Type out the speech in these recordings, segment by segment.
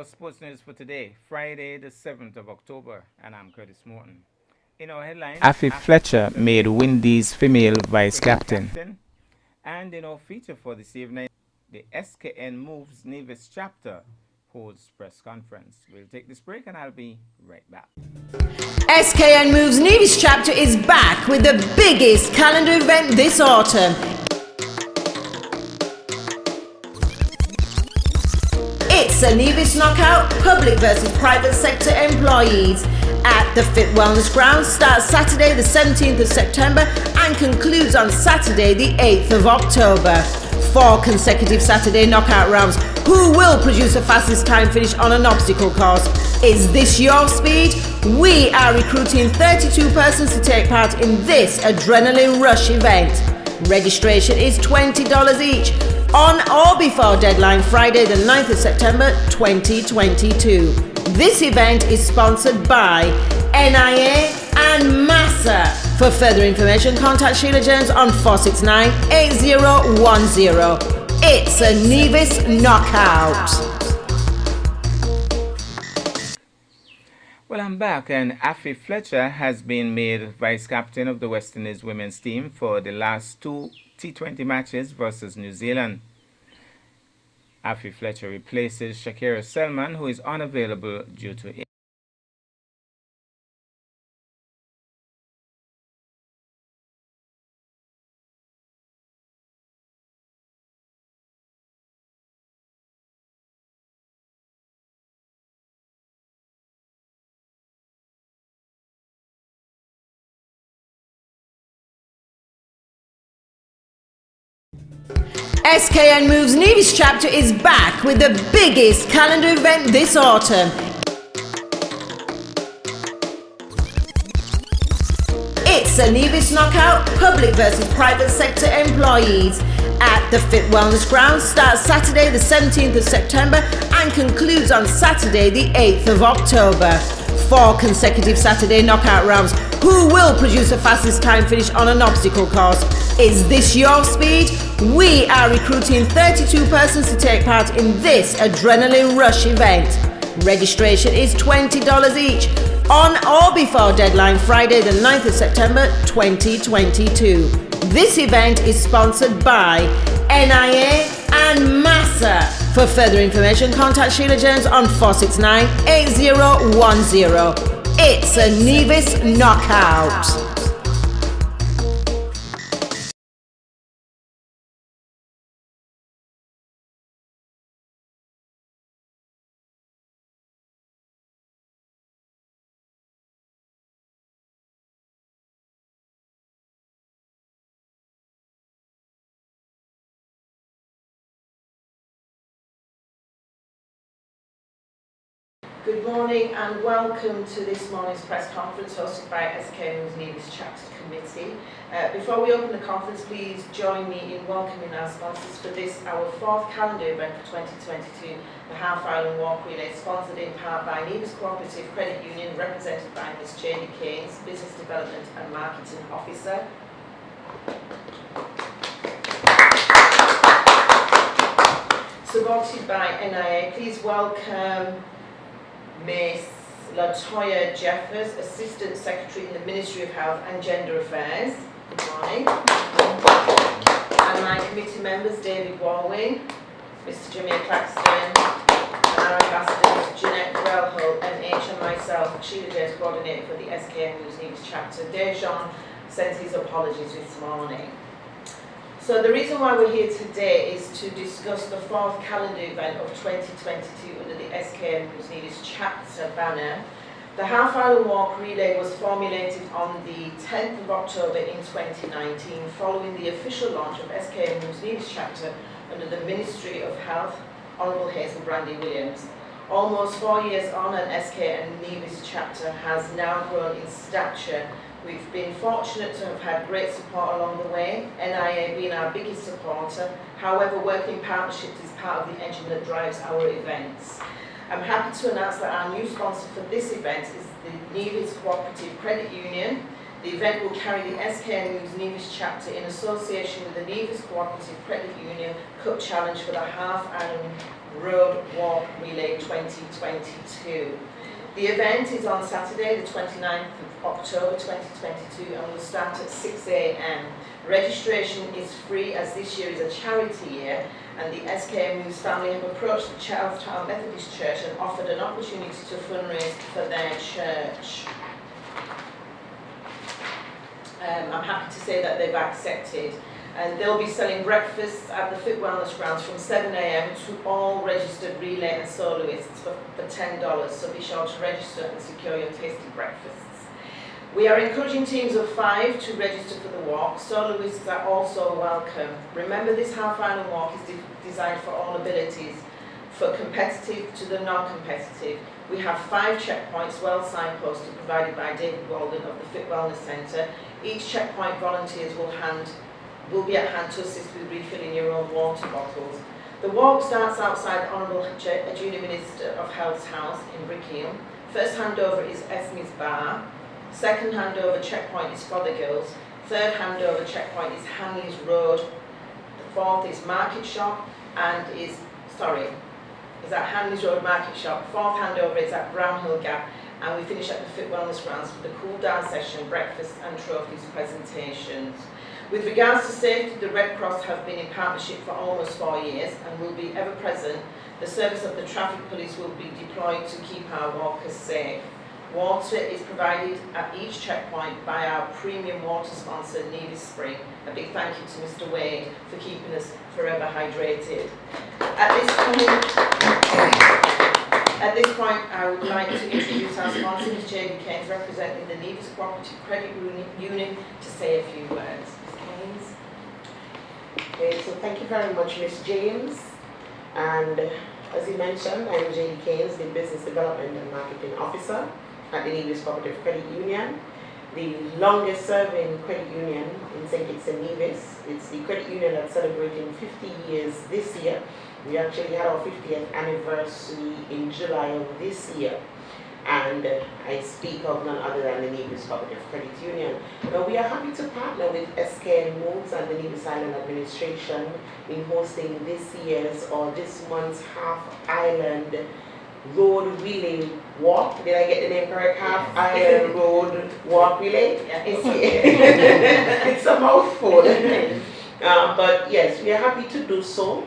our sports news for today, Friday, the 7th of October, and I'm Curtis Morton. In our headlines, Afi Afi Fletcher Fletcher made made Windy's Windy's female female vice vice captain. captain. And in our feature for this evening, the SKN Moves Nevis chapter holds press conference. We'll take this break and I'll be right back. SKN Moves Nevis chapter is back with the biggest calendar event this autumn. It's a Nevis Knockout, public versus private sector employees at the Fit Wellness Grounds. Starts Saturday the 17th of September and concludes on Saturday the 8th of October. 4 consecutive Saturday knockout rounds. Who will produce the fastest time finish on an obstacle course? Is this your speed? We are recruiting 32 persons to take part in this adrenaline rush event. Registration is $20 each. On or before deadline Friday the 9th of September 2022. This event is sponsored by NIA and MASA. For further information, contact Sheila Jones on 469-8010. It's a Nevis Knockout. Well, I'm back, and Afi Fletcher has been made vice captain of the West Indies women's team for the last 2 T20 matches versus New Zealand. Afi Fletcher replaces Shakira Selman, who is unavailable due to SKN Moves Nevis chapter is back with the biggest calendar event this autumn. It's a Nevis Knockout, public versus private sector employees at the Fit Wellness Grounds. Starts Saturday the 17th of September and concludes on Saturday the 8th of October. 4 consecutive Saturday knockout rounds. Who will produce the fastest time finish on an obstacle course? Is this your speed? We are recruiting 32 persons to take part in this adrenaline rush event. Registration is $20 each. On or before deadline Friday the 9th of September 2022. This event is sponsored by NIA and MASA. For further information, contact Sheila Jones on 469-8010. It's a Nevis Knockout. Good morning and welcome to this morning's press conference hosted by SKN's Nevis Chapter Committee. Before we open the conference, please join me in welcoming our sponsors for this, our 4th calendar event for 2022, the Half Island Walk Relay, sponsored in part by Nevis Cooperative Credit Union, represented by Ms. Janie Keynes, Business Development and Marketing Officer. Supported by NIA, please welcome Ms. Latoya Jeffers, Assistant Secretary in the Ministry of Health and Gender Affairs. Good morning. And my committee members, David Warwing, Mr. Jameer Claxton, and our ambassadors, Jeanette Grelhull, MH, and myself, Sheila Jones, coordinator for the SKN Moves Nevis chapter. Dejan sends his apologies this morning. So the reason why we're here today is to discuss the 4th calendar event of 2022 under the SKN Moves Nevis chapter banner. The Half Island Walk Relay was formulated on the 10th of October in 2019 following the official launch of SKN Moves Nevis chapter under the Ministry of Health, Honourable Hazel Brandy Williams. Almost 4 years on, an SKN Nevis chapter has now grown in stature. We've been fortunate to have had great support along the way, NIA being our biggest supporter. However, working partnerships is part of the engine that drives our events. I'm happy to announce that our new sponsor for this event is the Nevis Cooperative Credit Union. The event will carry the SKN Moves Nevis chapter in association with the Nevis Cooperative Credit Union Cup Challenge for the Half Island Road Walk Relay 2022. The event is on Saturday, the 29th of October 2022 and will start at 6 a.m. Registration is free as this year is a charity year, and the SKN Moves family have approached the Charlestown Methodist Church and offered an opportunity to fundraise for their church. I'm happy to say that they've accepted, and they'll be selling breakfasts at the Fit Wellness Grounds from 7 a.m. to all registered relay and soloists for $10, so be sure to register and secure your tasty breakfasts. We are encouraging teams of 5 to register for the walk. Soloists are also welcome. Remember, this Half Island Walk is designed for all abilities, for competitive to the non-competitive. We have 5 checkpoints, well signposted, provided by David Walden of the Fit Wellness Centre. Each checkpoint volunteers will be at hand to assist with refilling your own water bottles. The walk starts outside Honourable Junior Minister of Health's house in Brickham. First handover is Esme's Bar. Second handover checkpoint is Fothergills. Third handover checkpoint is Hanley's Road. The fourth is Market Shop and is at Hanley's Road Market Shop. Fourth handover is at Brownhill Gap, and we finish at the Fit Wellness Grounds for the cool down session, breakfast and trophies presentations. With regards to safety, the Red Cross have been in partnership for almost 4 years and will be ever present. The service of the traffic police will be deployed to keep our walkers safe. Water is provided at each checkpoint by our premium water sponsor, Nevis Spring. A big thank you to Mr. Wade for keeping us forever hydrated. At this point, I would like to introduce our sponsor, Ms. J.D. Keynes, representing the Nevis Cooperative Credit Union, to say a few words. Ms. Keynes. Okay, so thank you very much, Ms. James. And as you mentioned, I'm J.D. Keynes, the Business Development and Marketing Officer at the Nevis Cooperative Credit Union, the longest serving credit union in St. Kitts and Nevis. It's the credit union that's celebrating 50 years this year. We actually had our 50th anniversary in July of this year. And I speak of none other than the Nevis Cooperative Credit Union. Now, we are happy to partner with SKN Moves and the Nevis Island Administration in hosting this month's Half Island Road Relay Walk. Did I get the name correct? Half Island Road Walk Relay? Yeah. It's a mouthful. But yes, we are happy to do so.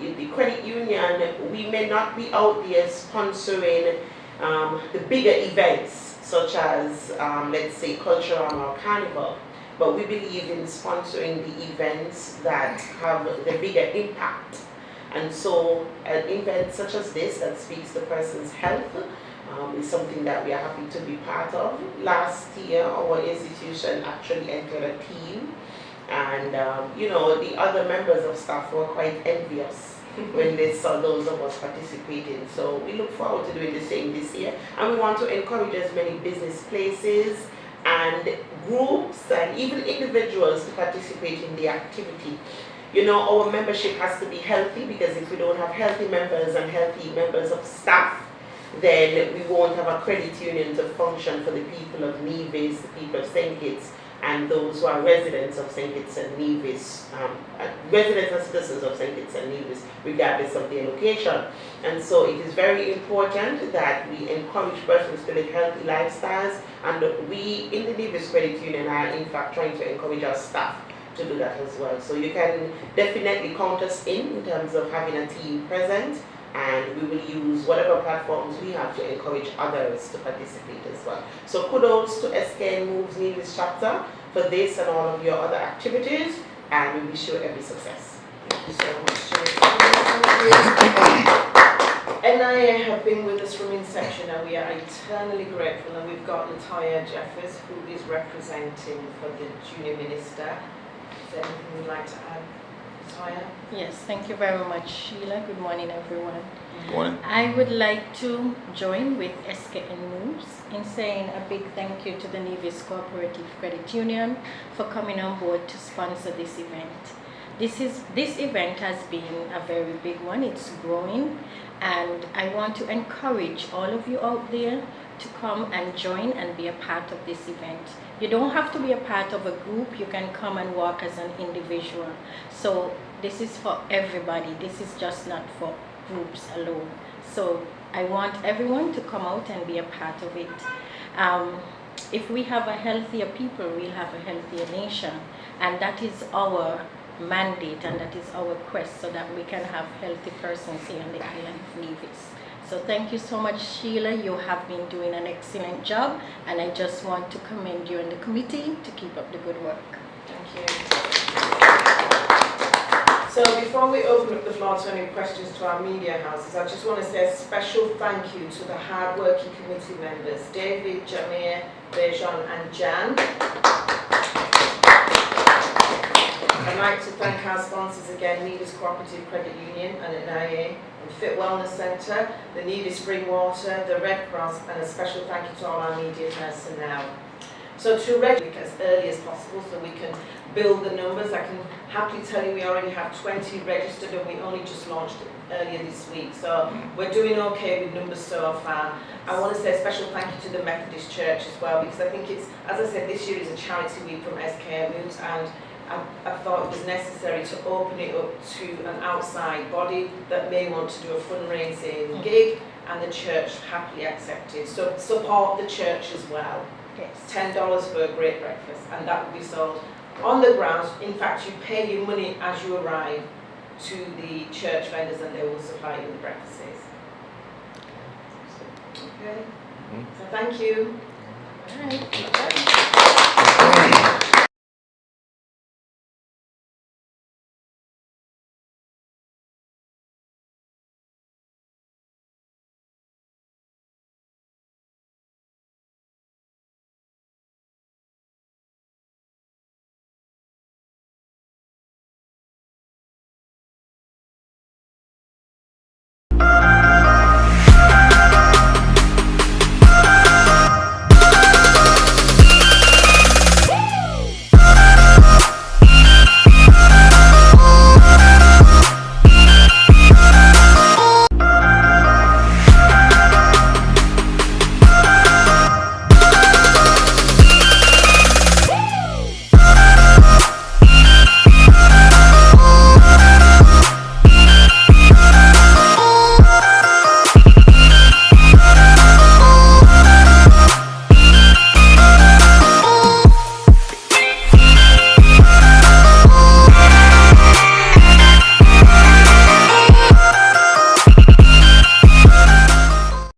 The credit union, we may not be out there sponsoring the bigger events such as, let's say, cultural or carnival, but we believe in sponsoring the events that have the bigger impact. And so an event such as this that speaks to the person's health is something that we are happy to be part of. Last year, our institution actually entered a team, and the other members of staff were quite envious when they saw those of us participating. So we look forward to doing the same this year, and we want to encourage as many business places and groups and even individuals to participate in the activity. Our membership has to be healthy, because if we don't have healthy members and healthy members of staff, then we won't have a credit union to function for the people of Nevis, the people of St. Kitts, and those who are residents of St. Kitts and Nevis, residents and citizens of St. Kitts and Nevis, regardless of their location. And so it is very important that we encourage persons to live healthy lifestyles, and we in the Nevis Credit Union are in fact trying to encourage our staff to do that as well. So you can definitely count us in terms of having a team present, and we will use whatever platforms we have to encourage others to participate as well. So kudos to SKN Moves Nevis chapter for this and all of your other activities, and we wish you every success. Thank you so much. NIA have been with us from inception, and we are eternally grateful. And we've got Latoya Jeffers, who is representing for the Junior Minister. Is there anything you'd like to add, Latoya? Yes, thank you very much, Sheila. Good morning, everyone. Good morning. I would like to join with SKN Moves in saying a big thank you to the Nevis Cooperative Credit Union for coming on board to sponsor this event. This event has been a very big one. It's growing, and I want to encourage all of you out there to come and join and be a part of this event. You don't have to be a part of a group. You can come and walk as an individual. So this is for everybody. This is just not for groups alone. So I want everyone to come out and be a part of it. If we have a healthier people, we'll have a healthier nation. And that is our mandate and that is our quest, so that we can have healthy persons here on the island of Nevis. So thank you so much, Sheila. You have been doing an excellent job, and I just want to commend you and the committee to keep up the good work. Thank you. So before we open up the floor to any questions to our media houses, I just want to say a special thank you to the hard-working committee members, David, Jamir, Bejan and Jan. I'd like to thank our sponsors again, Nevis Cooperative Credit Union and NIA, and Fit Wellness Centre, the Nevis Spring Water, the Red Cross, and a special thank you to all our media personnel. So to register as early as possible so we can build the numbers. I can happily tell you we already have 20 registered and we only just launched earlier this week. So we're doing okay with numbers so far. I want to say a special thank you to the Methodist Church as well, because I think it's, as I said, this year is a charity week from SKM Moves, and I thought it was necessary to open it up to an outside body that may want to do a fundraising gig, and the church happily accepted. So support the church as well. Yes. $10 for a great breakfast, and that will be sold on the ground. In fact, you pay your money as you arrive to the church vendors, and they will supply you with breakfasts. Okay. So thank you. All right.